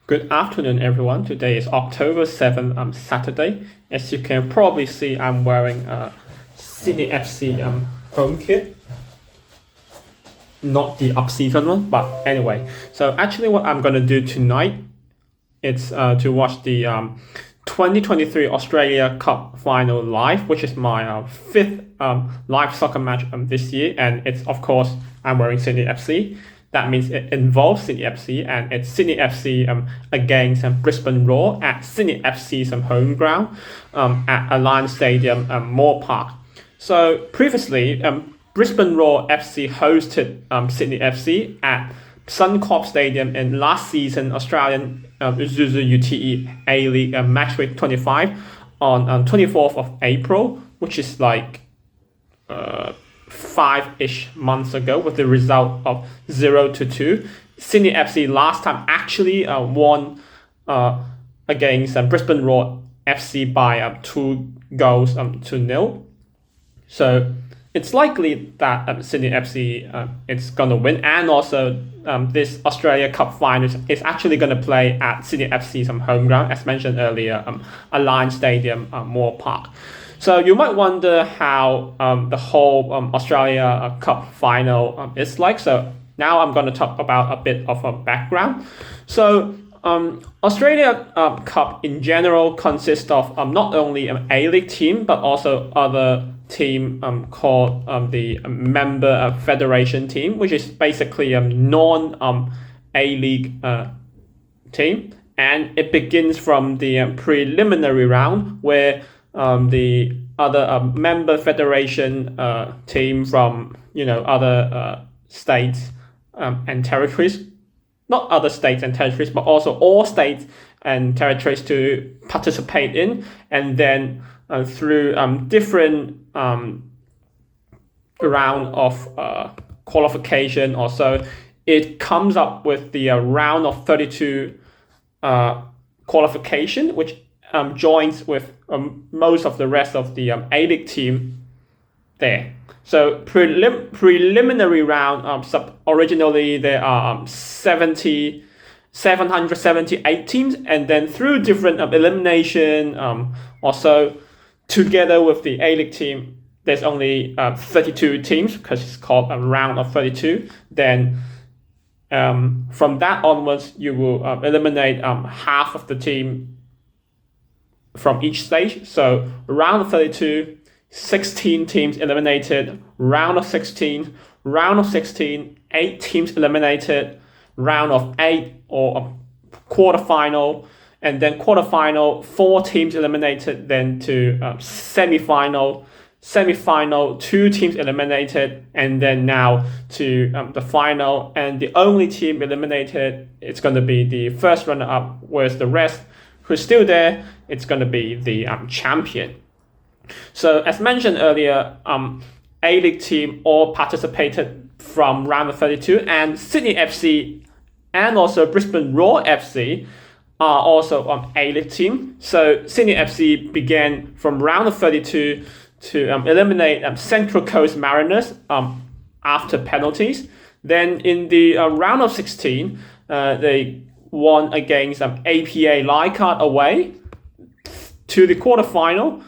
Good afternoon, everyone. Today is October 7th, Saturday. As you can probably see, I'm wearing a Sydney FC home kit. Not the up-season one, but anyway. So actually what I'm going to do tonight is to watch the 2023 Australia Cup final live, which is my fifth live soccer match this year. And it's, of course, I'm wearing Sydney FC. That means it involves Sydney FC, and it's Sydney FC against Brisbane Roar at Sydney FC's home ground at Alliance Stadium, Moore Park. So previously, Brisbane Roar FC hosted Sydney FC at Suncorp Stadium in last season Australian Isuzu UTE A-League match week 25 on 24th of April, which is like 5-ish months ago, with the result of 0-2. Sydney FC last time actually won against Brisbane Roar FC by 2 goals to 0. So it's likely that Sydney FC is going to win, and also this Australia Cup finals is actually going to play at Sydney FC's home ground, as mentioned earlier, Alliance Stadium, Moore Park. So you might wonder how the whole Australia Cup final is like. So now I'm going to talk about a bit of a background. So Australia Cup in general consists of not only an A-League team, but also other team called the member federation team, which is basically a non A-League team. And it begins from the preliminary round, where the other member federation team from other states and territories, not other states and territories, but also all states and territories to participate in, and then through different round of qualification or so, it comes up with the round of 32 qualification, which joins with most of the rest of the A-League team there. So preliminary round, originally there are 778 teams, and then through different elimination also together with the A-League team, there's only 32 teams because it's called a round of 32. Then from that onwards, you will eliminate half of the team from each stage. So round of 32, 16 teams eliminated, round of 16, 8 teams eliminated, round of 8 or a quarterfinal, and then quarterfinal, 4 teams eliminated, then to semi-final, 2 teams eliminated, and then now to the final. And the only team eliminated, it's going to be the first runner-up, whereas the rest who's still there, it's going to be the champion. So as mentioned earlier, A-League team all participated from round of 32, and Sydney FC and also Brisbane Roar FC are also on A-League team. So Sydney FC began from round of 32 to eliminate Central Coast Mariners after penalties. Then in the round of 16, they won against APA Leichhardt away. To the quarterfinal,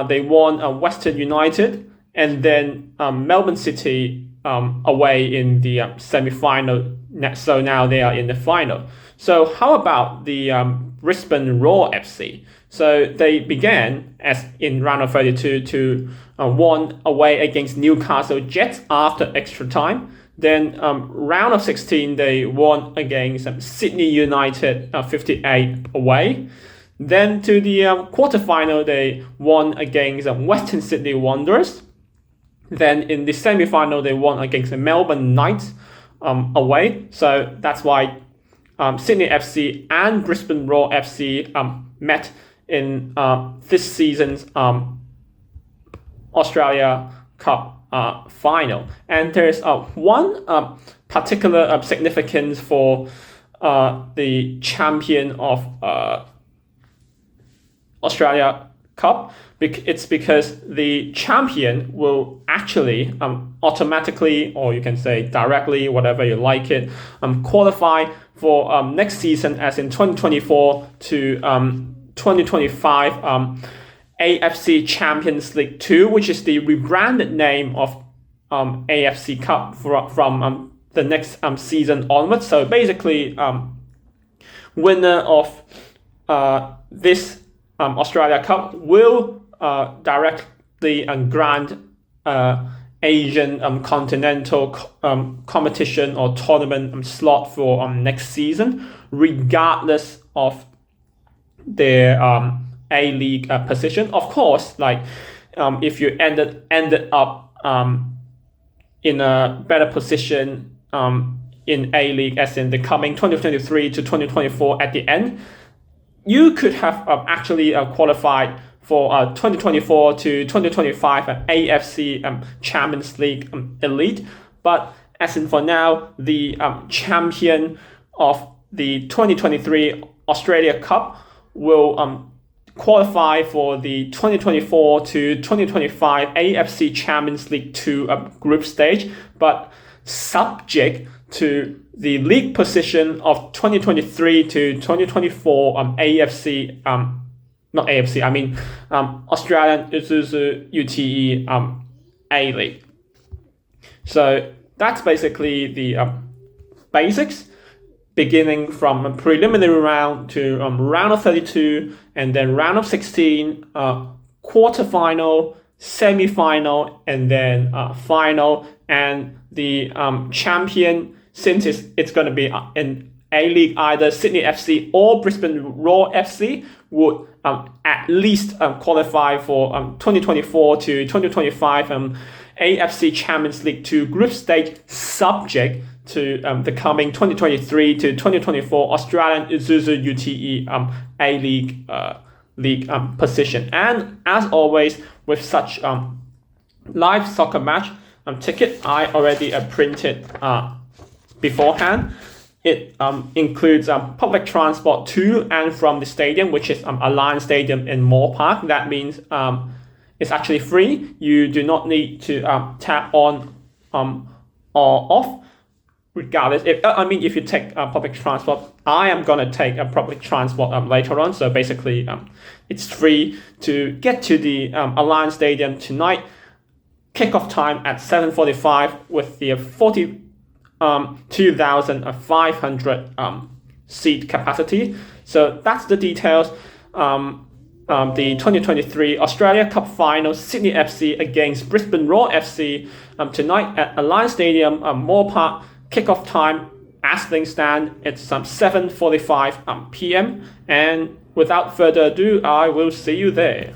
they won Western United, and then Melbourne City away in the semi-final. So now they are in the final. So how about the Brisbane Roar FC? So they began as in round of 32 to won away against Newcastle Jets after extra time. Then round of 16, they won against Sydney United 58 away. Then to the quarterfinal, they won against Western Sydney Wanderers. Then in the semi-final, they won against Melbourne Knights away. So that's why Sydney FC and Brisbane Roar FC met in this season's Australia Cup final. And there's one particular significance for the champion of Australia Cup. It's because the champion will actually automatically, or you can say directly, whatever you like it, qualify for next season, as in 2024 to 2025 AFC Champions League 2, which is the rebranded name of AFC Cup from the next season onwards. So basically, winner of this Australia Cup will directly grant Asian continental competition or tournament slot for next season, regardless of their A-League position. Of course, like if you ended up in a better position in A-League, as in the coming 2023 to 2024 at the end, you could have actually qualified for 2024 to 2025 AFC Champions League Elite. But as in for now, the champion of the 2023 Australia Cup will qualify for the 2024 to 2025 AFC Champions League 2 group stage, but subject to the league position of 2023 to 2024 AFC Australian Isuzu UTE A-League. So that's basically the basics, beginning from a preliminary round to round of 32, and then round of 16, quarterfinal, semi-final, and then final. And the champion, since it's going to be in A-League, either Sydney FC or Brisbane Roar FC, would at least qualify for 2024 to 2025 AFC Champions League 2 group stage, subject to the coming 2023 to 2024 Australian Isuzu UTE A-League league position. And as always, with such live soccer match ticket, I already printed beforehand. It includes public transport to and from the stadium, which is Alliance Stadium in Moore Park. That means it's actually free. You do not need to tap on or off, regardless. If you take public transport, I am gonna take public transport later on. So basically, it's free to get to the Alliance Stadium tonight. Kickoff time at 7:45 with the 2,500 seat capacity. So that's the details. The 2023 Australia Cup final, Sydney FC against Brisbane Roar FC tonight at Alliance Stadium, Moore Park. Kickoff time, as things stand, it's 7:45 p.m. And without further ado, I will see you there.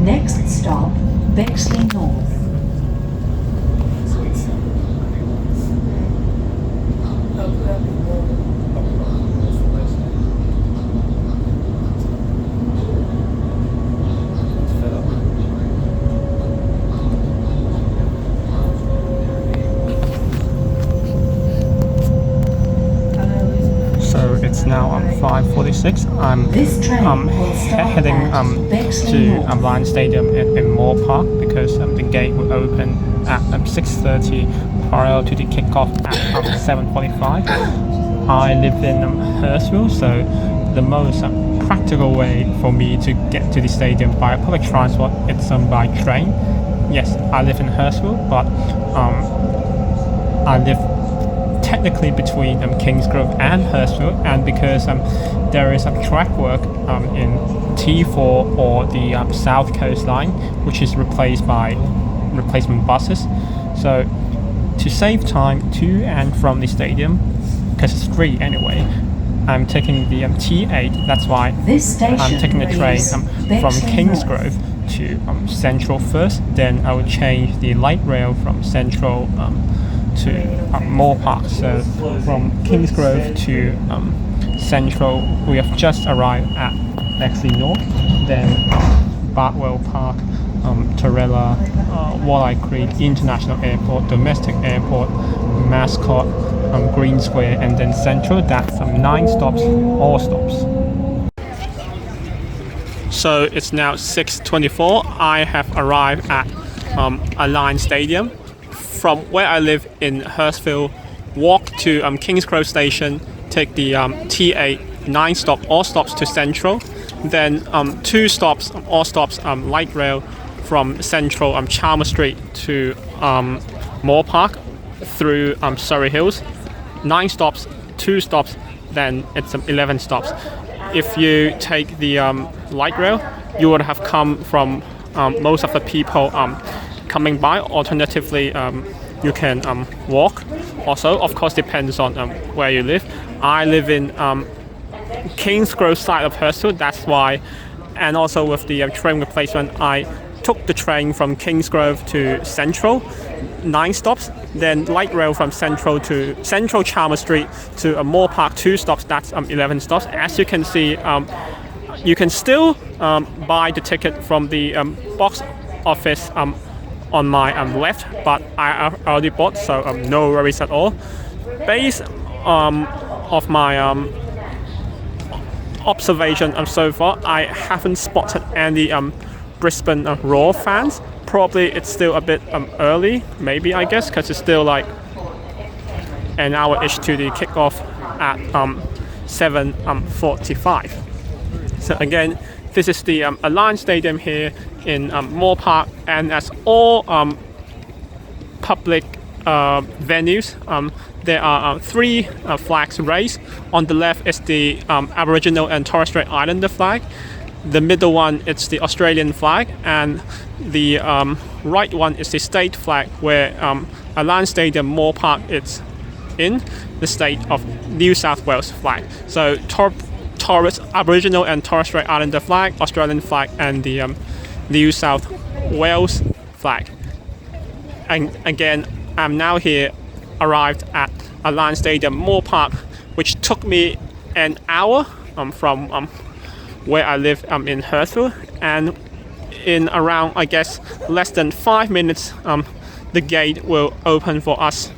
Next stop, Bexley North. So it's now 5:46. I'm heading to Alliance Stadium in Moore Park, because the gate will open at 6:30 prior to the kickoff at 7:45. I live in Hurstville, so the most practical way for me to get to the stadium by public transport, it's by train. Yes, I live in Hurstville, but I live technically between Kingsgrove and Hurstville, and because there is track work in T4 or the South Coast Line, which is replaced by replacement buses. So to save time to and from the stadium, because it's free anyway, I'm taking the T8. That's why I'm taking the train from Kingsgrove to Central first, then I will change the light rail from Central to Moore Park. So from Kingsgrove to Central, we have just arrived at Bexley North, then Bartwell Park, Torella, Walleye Creek International Airport, Domestic Airport, Mascot, Green Square, and then Central. That's 9 stops, all stops. So it's now 6:24. I have arrived at Alliance Stadium. From where I live in Hurstville, walk to Kingsgrove Station, take the T8 9 stop, all stops to Central, then 2 stops, all stops, light rail from Central Chalmers Street to Moore Park through Surrey Hills. 9 stops, 2 stops, then it's 11 stops. If you take the light rail, you would have come from most of the people coming by. Alternatively, you can walk. Also, of course, depends on where you live. I live in Kingsgrove side of Hurstville, that's why. And also with the train replacement, I took the train from Kingsgrove to Central, 9 stops, then light rail from Central to Central Chalmers Street to Moore Park, 2 stops, that's 11 stops. As you can see, you can still buy the ticket from the box office on my left, but I already bought, so no worries at all. Based of my observation so far, I haven't spotted any Brisbane Roar fans. Probably it's still a bit early, maybe, I guess, because it's still like an hour-ish to the kickoff at 7:45. So again, this is the Alliance Stadium here in Moore Park, and as all public venues, there are 3 flags raised. On the left is the Aboriginal and Torres Strait Islander flag. The middle one is the Australian flag, and the right one is the state flag, where Alliance Stadium, Moore Park, it's in the state of New South Wales flag. So Aboriginal and Torres Strait Islander flag, Australian flag, and the New South Wales flag. And again, I'm now here, arrived at Alliance Stadium, Moore Park, which took me an hour from where I live in Hurstville, and in around, I guess, less than 5 minutes, the gate will open for us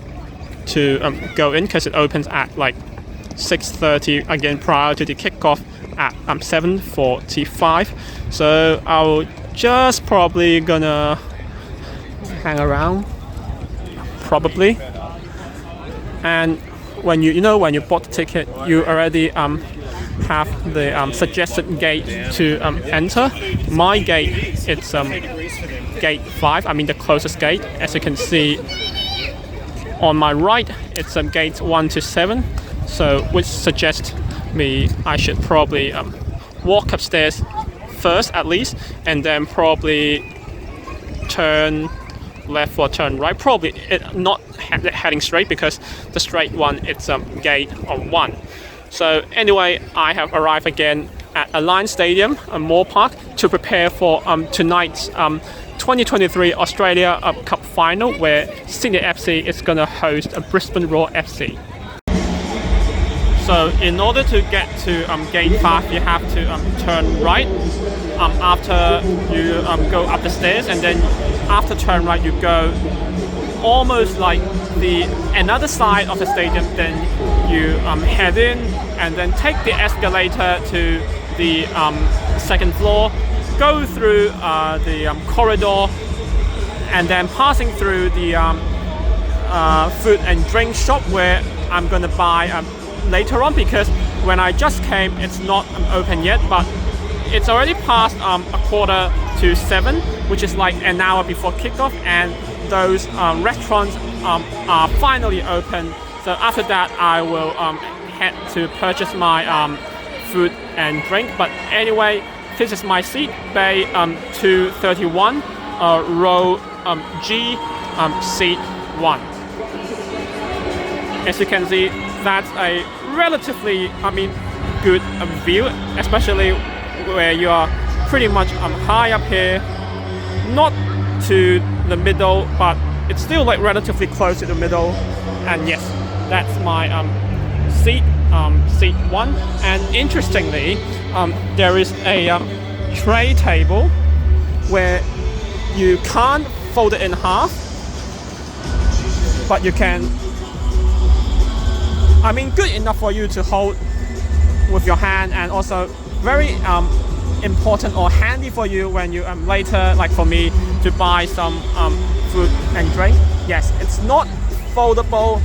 to go in, because it opens at like 6:30, again prior to the kickoff at 7:45. So I'll just probably gonna hang around, probably. And when when you bought the ticket, you already have the suggested gate to enter. My gate, it's gate 5, I mean the closest gate. As you can see on my right, it's gate 1 to 7, so which suggests me I should probably walk upstairs first at least, and then probably turn left or turn right, probably not heading straight, because the straight one, it's gate 1. So anyway, I have arrived again at Alliance Stadium, Moore Park, to prepare for tonight's 2023 Australia Cup final, where Sydney FC is going to host Brisbane Roar FC. So in order to get to gate 5, you have to turn right after you go up the stairs, and then after turn right you go almost like the another side of the stadium, then you head in and then take the escalator to the second floor, go through the corridor, and then passing through the food and drink shop, where I'm going to buy later on, because when I just came it's not open yet, but it's already past 6:45, which is like an hour before kickoff, and those restaurants are finally open. So after that I will head to purchase my food and drink. But anyway, this is my seat, bay 231, row G, seat 1. As you can see, that's a relatively, good view, especially where you are pretty much high up here, not to the middle, but it's still like relatively close to the middle. And yes, that's my seat, seat 1. And interestingly, there is a tray table where you can't fold it in half, but you can, I mean, good enough for you to hold with your hand, and also very important or handy for you when you later, like for me, to buy some food and drink. Yes, it's not foldable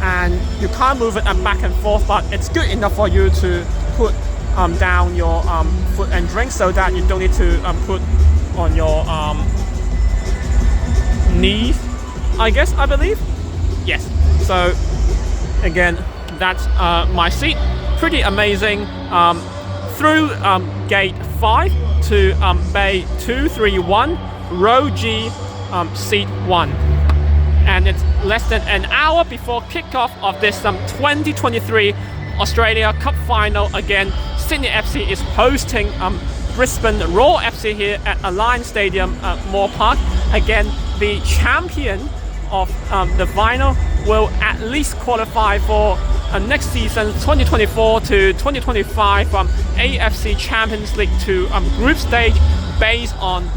and you can't move it back and forth, but it's good enough for you to put down your food and drink, so that you don't need to put on your knees, I guess, I believe. Yes, so again, that's my seat. Pretty amazing. Through gate 5 to bay 231, row G, seat 1. And it's less than an hour before kickoff of this 2023 Australia Cup final. Again, Sydney FC is hosting Brisbane Roar FC here at Alliance Stadium, Moore Park. Again, the champion of the final will at least qualify for next season 2024 to 2025 AFC Champions League 2 group stage, based on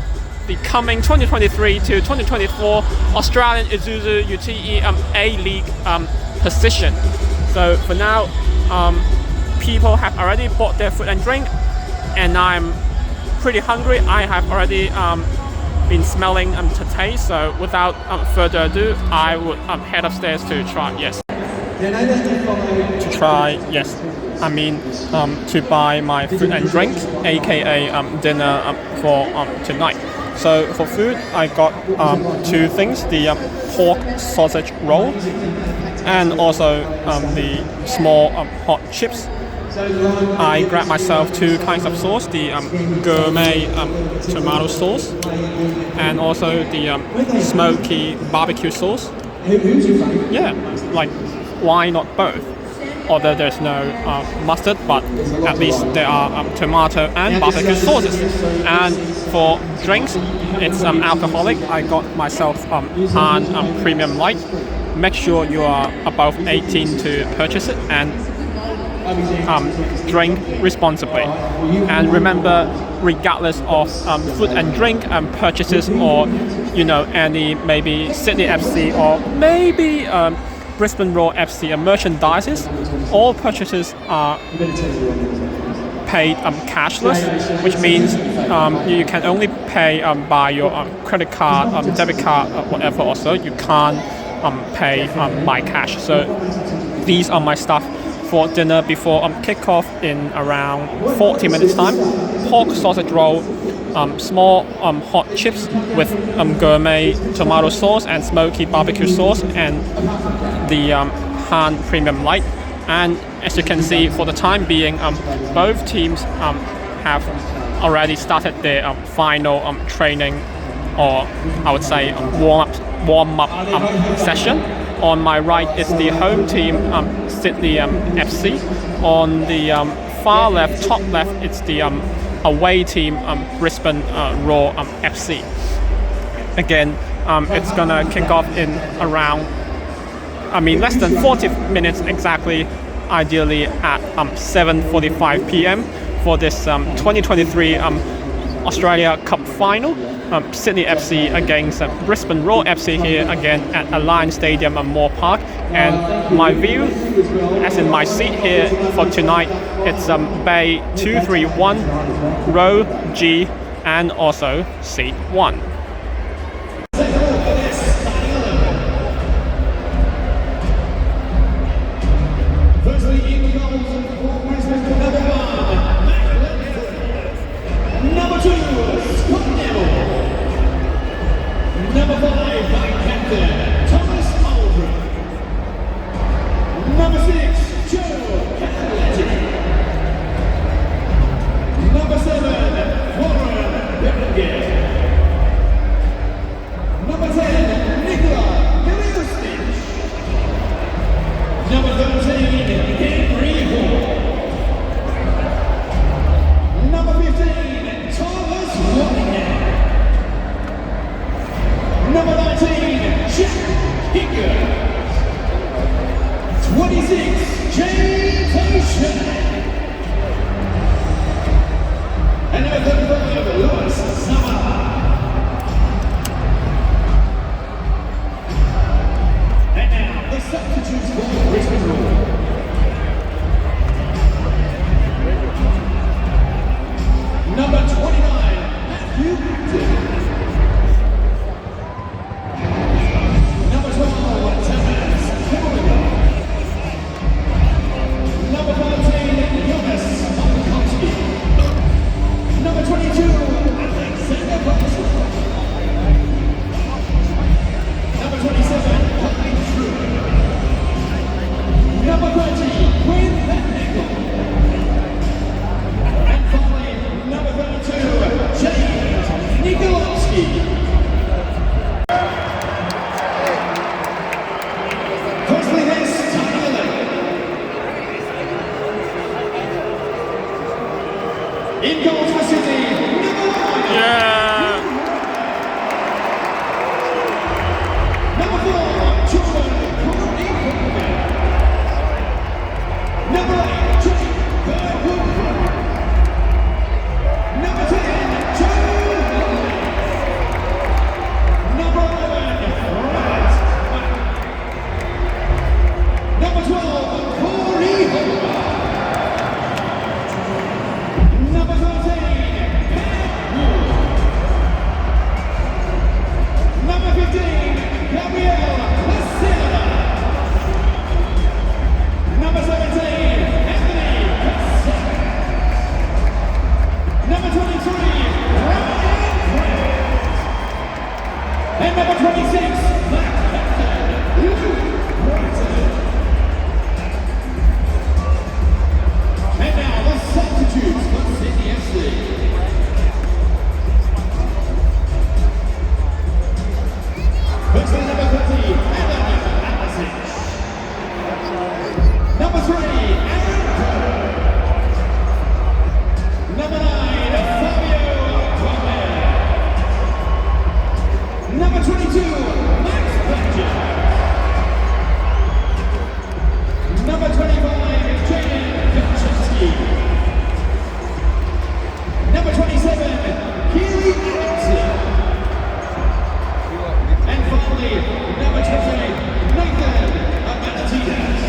the coming 2023 to 2024 Australian Isuzu UTE A-League position. So for now, people have already bought their food and drink, and I'm pretty hungry. I have already been smelling to taste. So without further ado, I would head upstairs to try. Yes, to try. Yes, I mean to buy my food and drink, aka dinner for tonight. So for food, I got 2 things: the pork sausage roll, and also the small hot chips. I grabbed myself 2 kinds of sauce: the gourmet tomato sauce, and also the smoky barbecue sauce. Yeah, like, why not both? Although there's no mustard, but at least there are tomato and barbecue sauces. And for drinks, it's alcoholic. I got myself Han Premium Light. Make sure you are above 18 to purchase it, and drink responsibly. And remember, regardless of food and drink purchases, or any maybe Sydney FC or maybe Brisbane Roar FC merchandises, all purchases are paid cashless, which means you can only pay by your credit card, debit card, whatever. Also, you can't pay by cash. So these are my stuff for dinner before kickoff in around 40 minutes time. Pork sausage roll, small hot chips with gourmet tomato sauce and smoky barbecue sauce, and the Han Premium Light. And as you can see, for the time being, both teams have already started their final training, or I would say warm-up session. On my right is the home team, Sydney FC. On the far left, top left, it's the away team, Brisbane Roar FC. Again, it's gonna kick off in around, less than 40 minutes exactly, ideally at 7:45 p.m. for this 2023 Australia Cup final. Sydney FC against Brisbane Roar FC here again at Alliance Stadium and Moore Park. And my view, as in my seat here for tonight, it's bay 231, row G, and also seat 1. In goals for Sydney, number 1. Yeah. Number 4, Jordan Courtney. Number 8, Jake Burwood. Number 10, Joe. Number 11, Robert. Number 12, Corey Holder. Number 13, Pat Wood. Number 15, Gabriel Lacerda. Number 17, Anthony Concession. Number 23, Ryan Grant. And number 26, Black Captain, Roberto. And now the substitutes for Sydney FC. First number 30, Adam Atlasich. Number 3, Aaron Cole. Number 9, Fabio Gomes. Number 22, Max Badger. Number 25, Jaden Kaczynski. Number 27, Keely Adamson. And finally, number 20, Nathan Amanatides.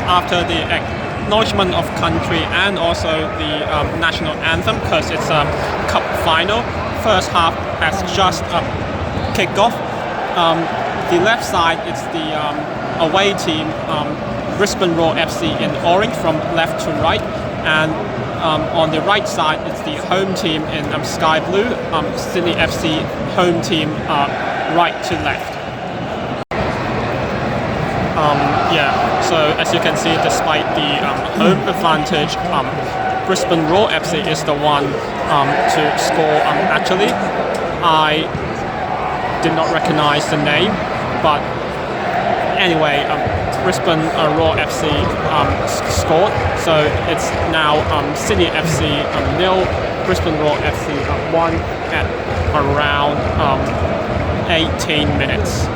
After the acknowledgement of country and also the national anthem, because it's a cup final, first half has just kickoff. The left side is the away team, Brisbane Roar FC in orange from left to right, and on the right side it's the home team in sky blue, Sydney FC home team right to left. So as you can see, despite the home advantage, Brisbane Roar FC is the one to score. Actually, I did not recognize the name, but anyway, Brisbane Roar FC scored, so it's now Sydney FC 0, Brisbane Roar FC 1 at around 18 minutes.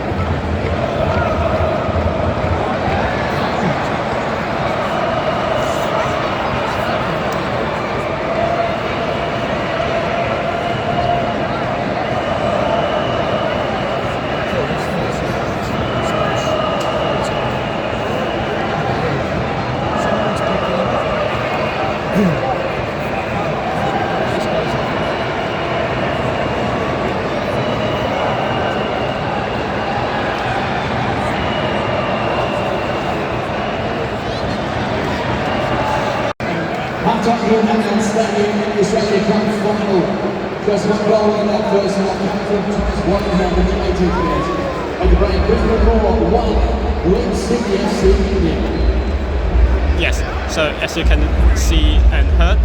Half-time standing Australia Cup final. Just one goal in that first half from Thomas Waddingham in the 80th minute. And the break, Brisbane Roar 1, wins Sydney FC 0. Yes, so as you can see and heard,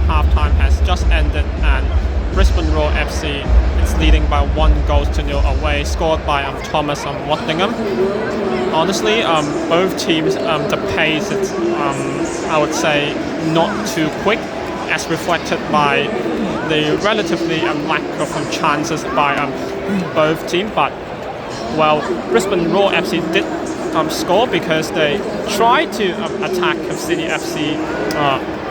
half-time has just ended and Brisbane Roar FC is leading by 1-0 away, scored by Thomas Waddingham. Honestly, both teams, the pace is, I would say, not too quick, as reflected by the relatively lack of chances by both teams. But well, Brisbane Roar FC did score because they tried to attack Sydney FC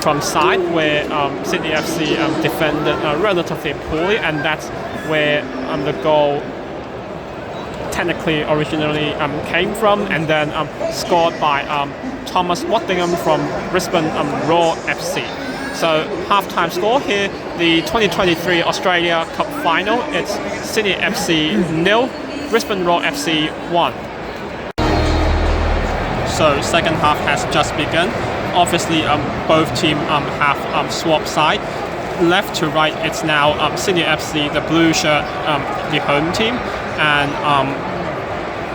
from side, where Sydney FC defended relatively poorly, and that's where the goal technically originally came from, and then scored by Thomas Waddingham from Brisbane Roar FC. So half-time score here, the 2023 Australia Cup final, it's Sydney FC 0, Brisbane Roar FC 1. So second half has just begun. Obviously, both teams have swapped side. Left to right, it's now Sydney FC, the blue shirt, the home team, and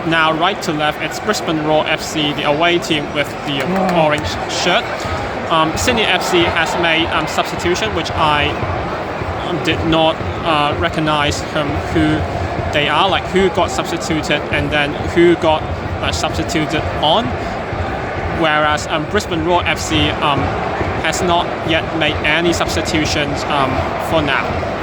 now right to left, it's Brisbane Roar FC, the away team with the orange shirt. Sydney FC has made substitution, which I did not recognize who they are, like who got substituted and then who got substituted on. Whereas Brisbane Roar FC has not yet made any substitutions for now.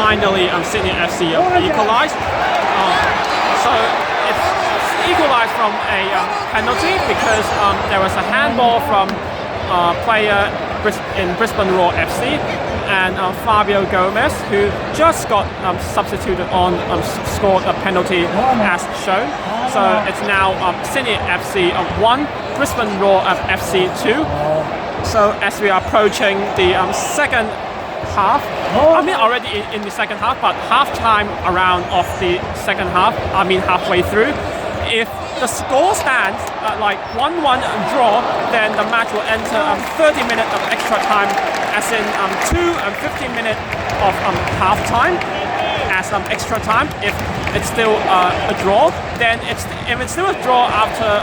Finally, Sydney FC equalised. So it's equalised from a penalty because there was a handball from player in Brisbane Roar FC, and Fabio Gomes, who just got substituted on, scored a penalty as shown. So it's now Sydney FC 1, Brisbane Roar FC 2. So as we are approaching the second half, I mean already in the second half, but half-time around of the second half, I mean halfway through, if the score stands at like 1-1 draw, then the match will enter 30 minutes of extra time, as in 2 and 15 minutes of half-time as extra time. If it's still a draw, then if it's still a draw after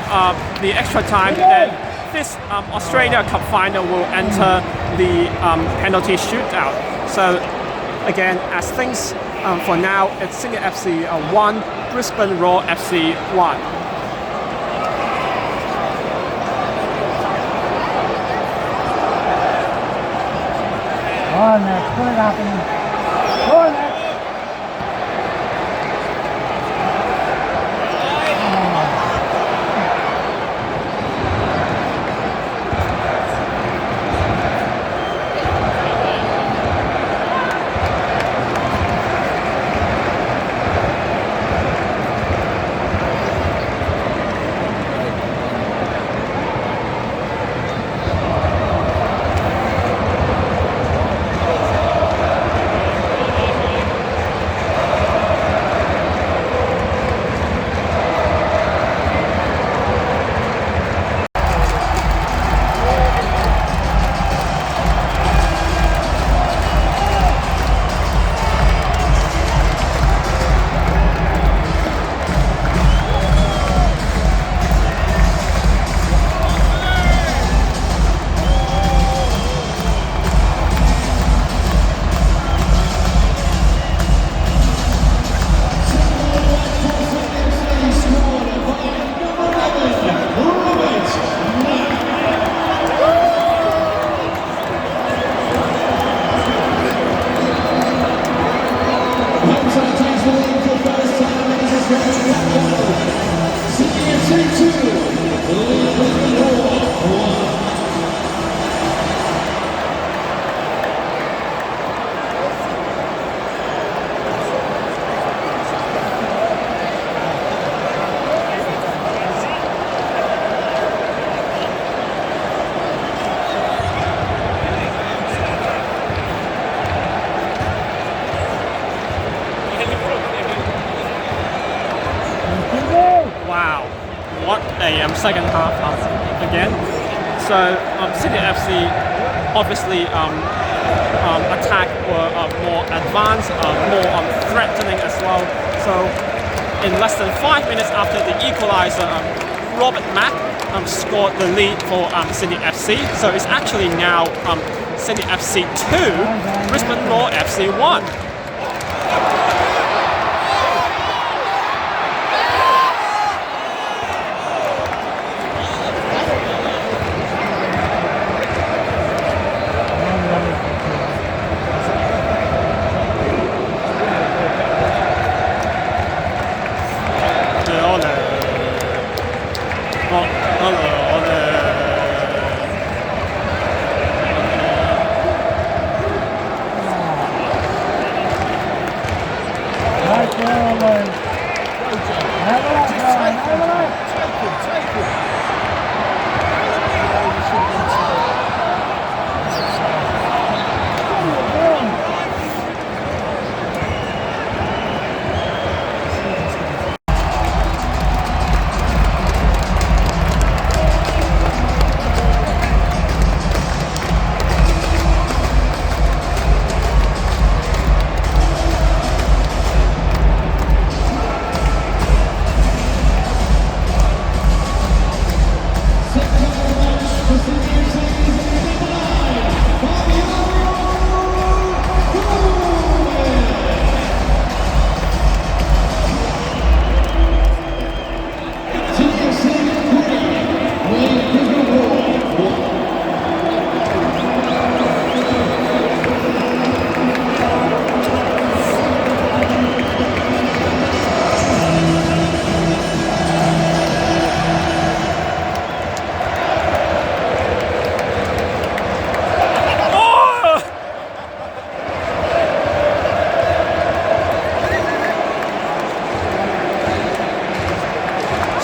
the extra time, then this Australia Cup final will enter the penalty shootout. So again, as things for now, it's Sydney FC 1, Brisbane Roar FC 1. Wow, what a second half again. So Sydney FC obviously attack were more advanced, more threatening as well. So in less than 5 minutes after the equaliser, Robert Mack scored the lead for Sydney FC. So it's actually now Sydney FC 2, Brisbane Roar FC 1.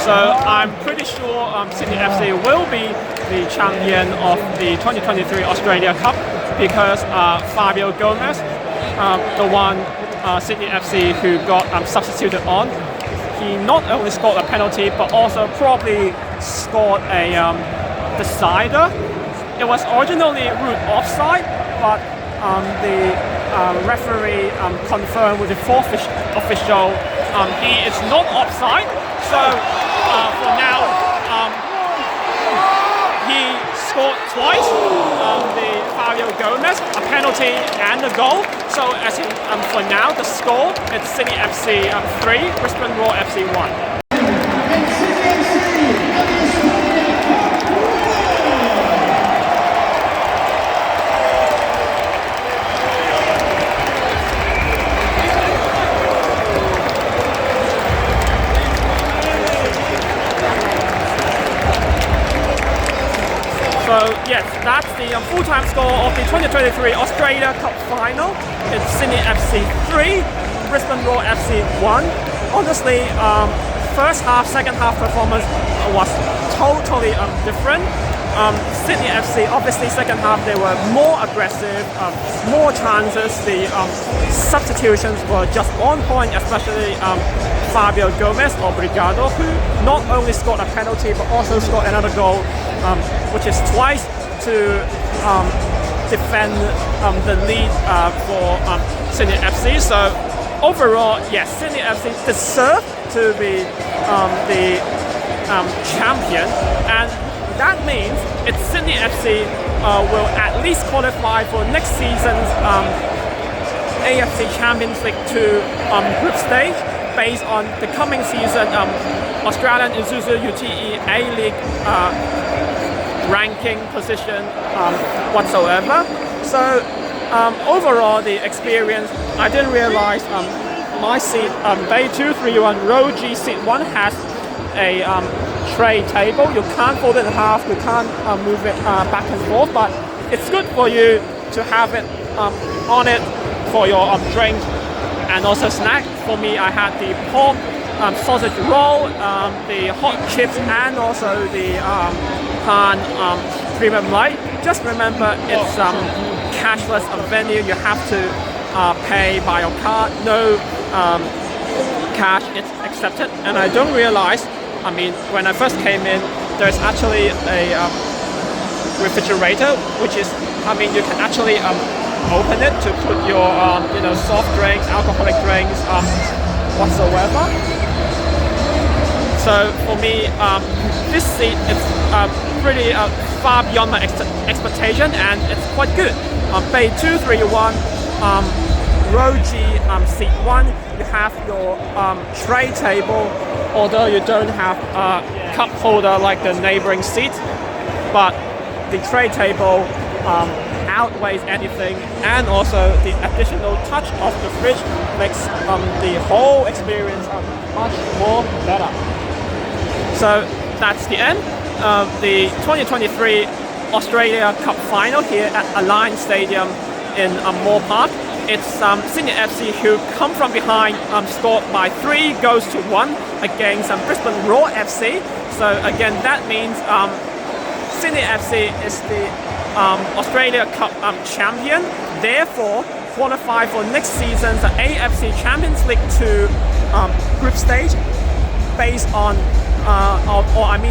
So I'm pretty sure Sydney FC will be the champion of the 2023 Australia Cup because Fabio Gomes, the one Sydney FC who got substituted on, he not only scored a penalty but also probably scored a decider. It was originally ruled offside, but the referee confirmed with the fourth official he is not offside. So for now, he scored twice. The Fabio Gomes, a penalty and a goal. So as in, for now, the score it's Sydney FC 3, Brisbane Roar FC 1. So yes, that's the full-time score of the 2023 Australia Cup Final. It's Sydney FC 3, Brisbane Roar FC 1. Honestly, first half, second half performance was totally different. Sydney FC, obviously second half they were more aggressive, more chances, the substitutions were just on point, especially Fabio Gomes or Brigado, who not only scored a penalty but also scored another goal, which is twice to defend the lead for Sydney FC. So overall, yes, Sydney FC deserve to be the champion, and that means it's Sydney FC will at least qualify for next season's AFC Champions League 2 group stage based on the coming season Australian Isuzu UTE A-League ranking position whatsoever. So overall the experience, I didn't realize my seat, Bay 231 row G seat 1 has a tray table. You can't fold it in half, you can't move it back and forth, but it's good for you to have it on it for your drink and also snack. For me, I had the pork sausage roll, the hot chips, and also the pan premium light. Just remember, it's cashless venue. You have to pay by your card. No cash is accepted. And I don't realize, I mean, when I first came in, there's actually a refrigerator, which is, I mean, you can actually open it to put your soft drinks, alcoholic drinks, whatsoever. So for me, this seat is pretty far beyond my expectation, and it's quite good. Bay 231, row G, seat 1, you have your tray table, although you don't have a cup holder like the neighboring seat, but the tray table outweighs anything, and also the additional touch of the fridge makes the whole experience much more better. So that's the end of the 2023 Australia Cup Final here at Alliance Stadium in Moore Park. It's Sydney FC who come from behind, scored by 3 goals to 1 against Brisbane Roar FC. So again, that means Sydney FC is the Australia Cup champion, therefore qualify for next season's AFC Champions League 2 group stage based on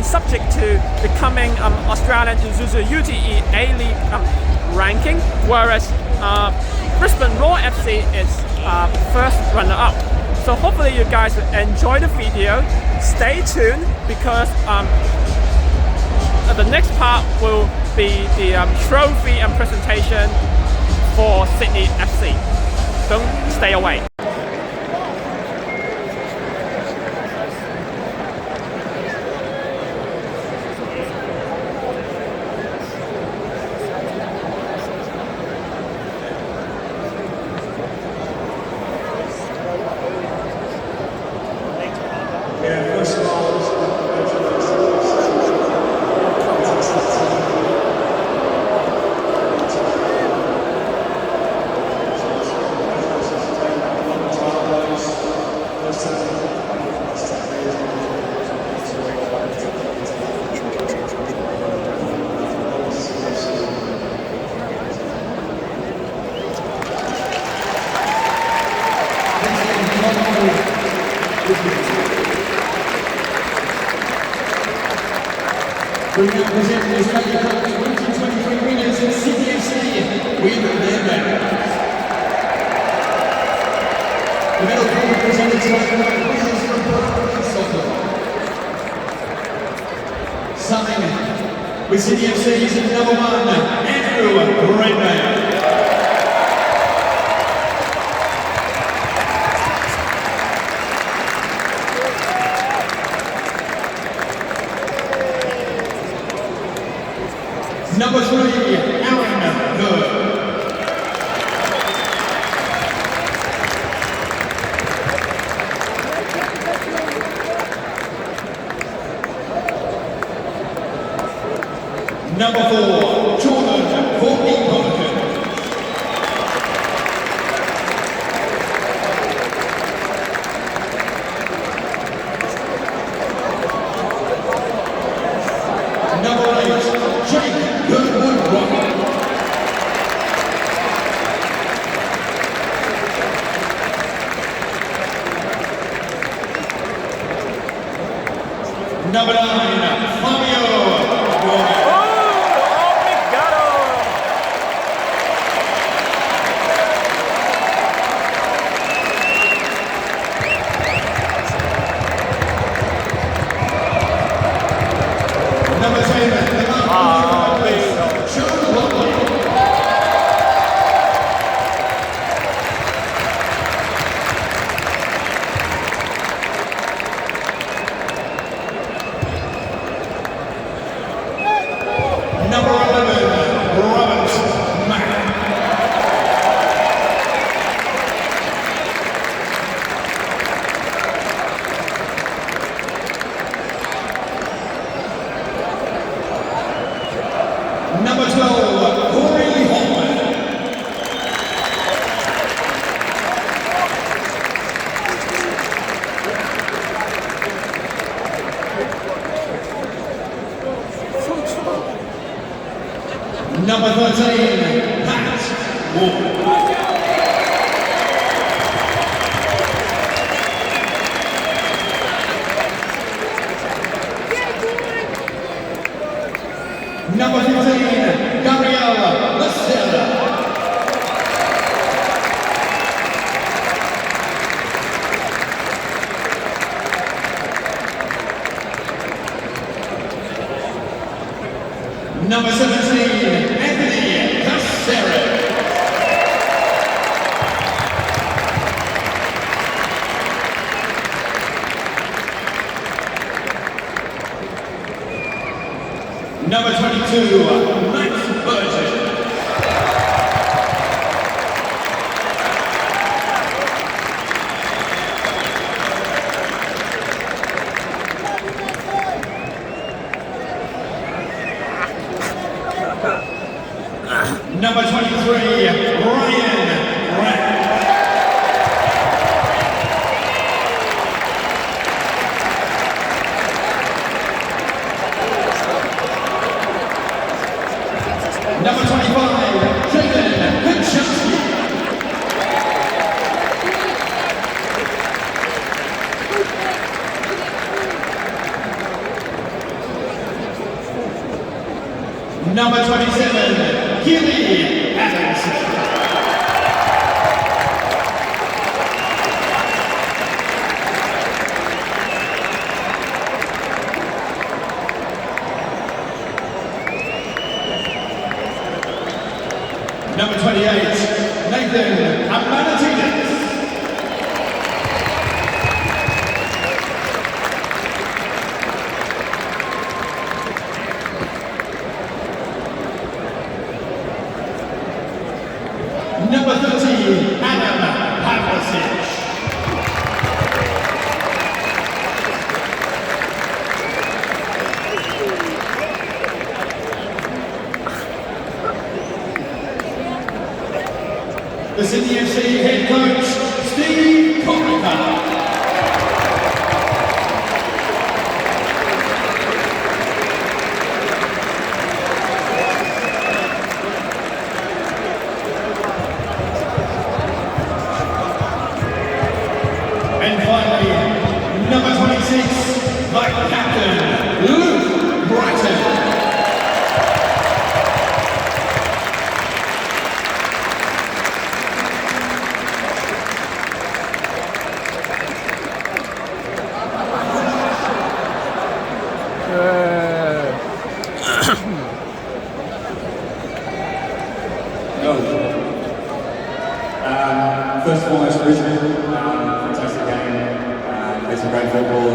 subject to the coming Australian Isuzu UTE A-League ranking, whereas Brisbane Roar FC is first runner-up. So hopefully you guys will enjoy the video. Stay tuned because the next part will be the trophy and presentation for Sydney FC. Don't stay away. We now present the Australia Cup 2023 winners in Sydney FC with their medal. The medal will be presented to us by Mrs. Roberto. Starting with Sydney FC is number 1, great man. Number 3, Aaron Good. Number 4, Jordan Courtney. Number 8, Jake Goodwood Rocket. Number 9, Fabio. Gomes. Number 10, Number 11, Roberto. Number 12, Corey Holman. Number 13, Pat Ward. Number 15, Gabriella Lacerda. Number 17, Anthony Cassera. Number 22, Max Burton. Number 23, Ryan Rapp. Number 25, Jaden Kuczynski. Number 27, Gilly Adams. Number 28, Nathan Amanatides. Number 30, Adam Pavlicic. The Sydney FC head coach, Steve Conacher. And finally, number 26, the captain, Luke Brighton. foremost, Brisbane, fantastic game. Played some great football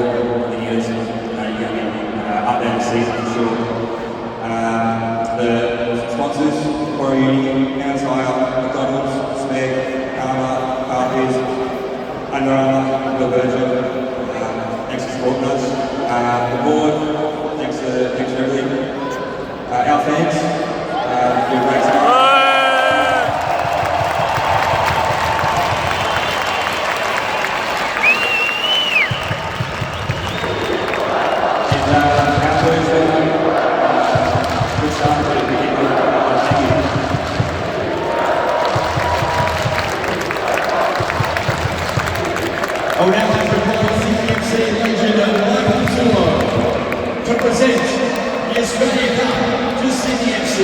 in the years. You're going to be up there this season for sure. The sponsors, Core Uni, Tire, McDonald's, Smeg, Karma, Harpies, Under Armour, Roberto, thanks to Sport Nuts. The board, thanks to everything. Our fans, do a great stuff. I would now like to call Sydney FC legend Waddingham to present the Australia Cup to Sydney FC.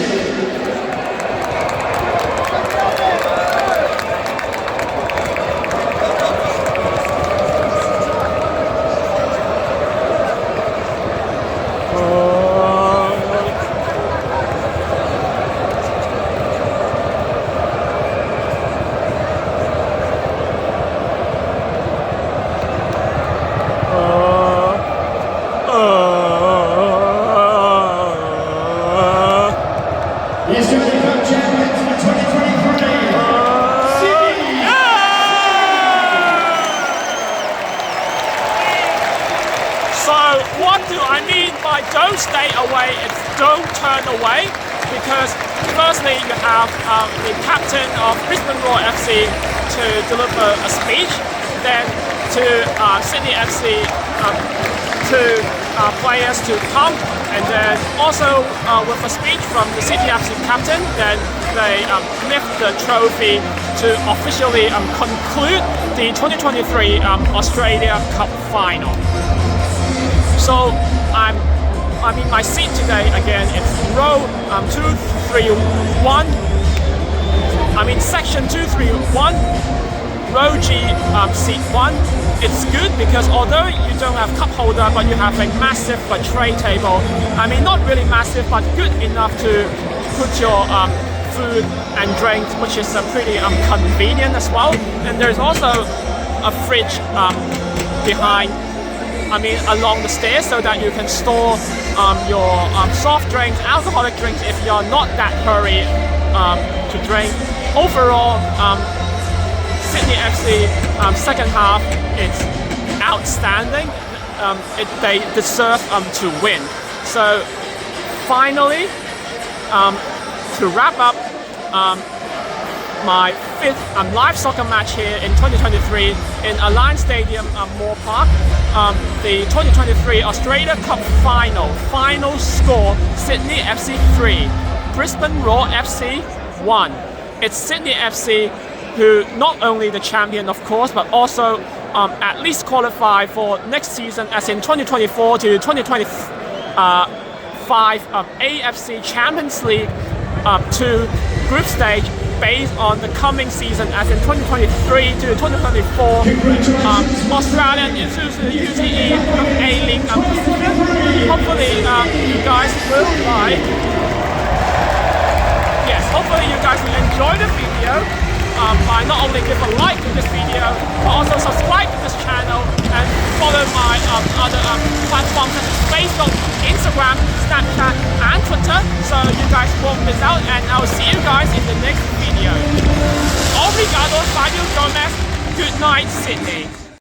The Australia Cup champions for 2023, Sydney! So what do I mean by don't stay away? It's don't turn away, because firstly you have the captain of Brisbane Roar FC to deliver a speech, then to Sydney FC to players to come, and then also with a speech from the Sydney FC captain, then they lift the trophy to officially conclude the 2023 Australia Cup final. So I'm in my seat today again. It's row 231. I'm in section 231, row G, seat 1. It's good because although you don't have cup holder, but you have a massive tray table. I mean, not really massive, but good enough to put your food and drinks, which is pretty convenient as well. And there's also a fridge behind, along the stairs, so that you can store your soft drinks, alcoholic drinks if you're not that hurry to drink. Overall, Sydney FC second half, it's outstanding. They deserve to win. So finally, to wrap up my fifth live soccer match here in 2023 in Alliance Stadium, Moore Park. The 2023 Australia Cup final score: Sydney FC 3, Brisbane Roar FC 1. It's Sydney FC who not only the champion of course, but also at least qualify for next season, as in 2024 to 2025 AFC Champions League 2 group stage, based on the coming season, as in 2023 to 2024 Australian Isuzu UTE A-League competition. Hopefully you guys will like. Yes, hopefully you guys will enjoy the video. By not only give a like to this video, but also subscribe to this channel and follow my other platforms such as Facebook, Instagram, Snapchat and Twitter, so you guys won't miss out, and I will see you guys in the next video. Obrigado, Fabio, Gomes. Good night, Sydney.